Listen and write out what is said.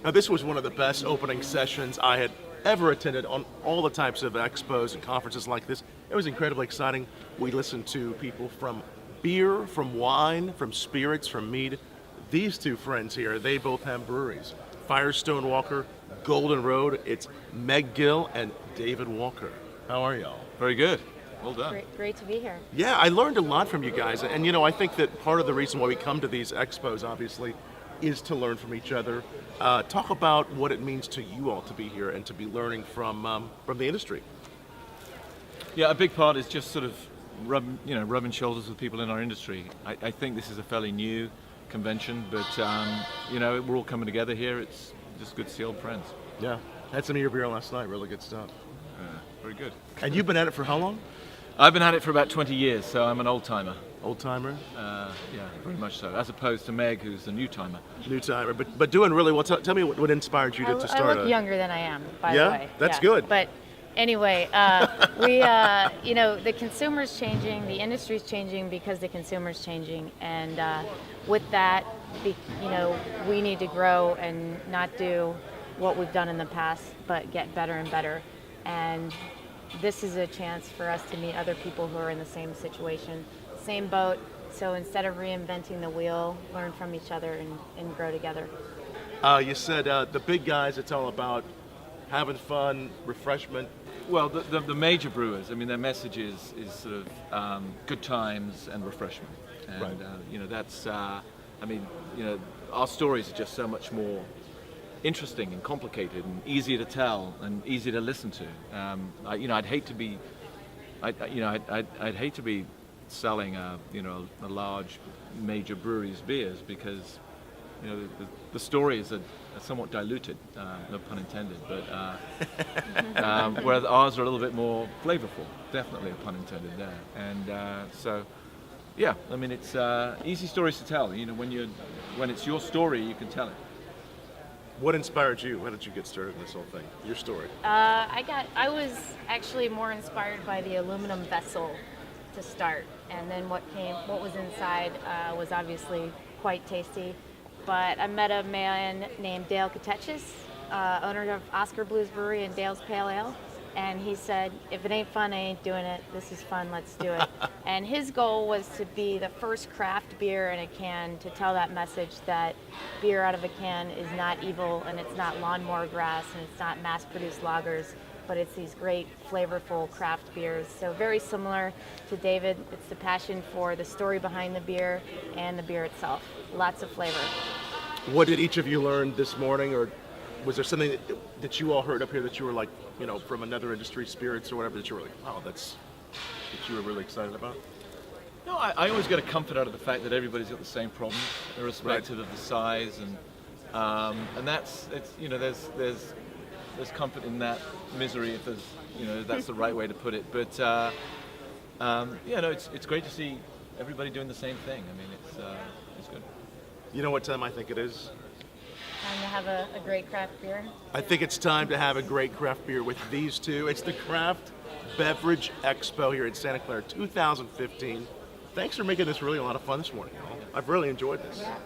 Now, this was one of the best opening sessions I had ever attended on all the types of expos and conferences like this. It was incredibly exciting. We listened to people from beer, from wine, from spirits, from mead. These two friends here, they both have breweries. Firestone Walker, Golden Road. It's Meg Gill and David Walker. How are y'all? Very good. Well done. Great to be here. Yeah, I learned a lot from you guys. And I think that part of the reason why we come to these expos, obviously, is to learn from each other. Talk about what it means to you all to be here and to be learning from the industry. Yeah, a big part is just sort of rubbing shoulders with people in our industry. I think this is a fairly new convention, but we're all coming together here. It's just good to see old friends. Yeah, had some of your beer last night. Really good stuff. Very good. And you've been at it for how long? I've been at it for about 20 years, so I'm an old timer. Old timer? Yeah, very much so. As opposed to Meg, who's a new timer. New timer, but doing really well. Tell me what inspired you to start. I look younger than I am, by the way. Yeah, that's good. But anyway, the consumer's changing, the industry's changing because the consumer's changing, and with that, we need to grow and not do what we've done in the past, but get better and better. And this is a chance for us to meet other people who are in the same situation, same boat. So instead of reinventing the wheel, learn from each other and grow together. You said the big guys, it's all about having fun, refreshment. Well, the major brewers, I mean, their message is sort of good times and refreshment. And, right. That's, our stories are just so much more interesting and complicated and easier to tell and easier to listen to. I'd hate to be, I'd hate to be selling a large major brewery's beers because the stories are somewhat diluted, no pun intended, but whereas ours are a little bit more flavorful, definitely a pun intended there. And it's easy stories to tell. When it's your story, you can tell it. What inspired you? How did you get started in this whole thing? Your story. I was actually more inspired by the aluminum vessel to start, and then what was inside was obviously quite tasty. But I met a man named Dale Katechis, owner of Oscar Blues Brewery and Dale's Pale Ale, and he said, if it ain't fun, I ain't doing it. This is fun, let's do it. And his goal was to be the first craft beer in a can to tell that message that beer out of a can is not evil, and it's not lawnmower grass, and it's not mass-produced lagers, but it's these great, flavorful craft beers. So very similar to David, it's the passion for the story behind the beer and the beer itself. Lots of flavor. What did each of you learn this morning, or was there something that you all heard up here that you were like, from another industry, spirits or whatever, that you were like, wow, that you were really excited about? No, I always get a comfort out of the fact that everybody's got the same problems, irrespective of the size, and there's comfort in that misery, if that's the right way to put it. But it's great to see everybody doing the same thing. I mean, it's good. You know what time I think it is? Time to have a great craft beer. I think it's time to have a great craft beer with these two. It's the Craft Beverage Expo here in Santa Clara 2015. Thanks for making this really a lot of fun this morning, y'all. I've really enjoyed this. Yeah.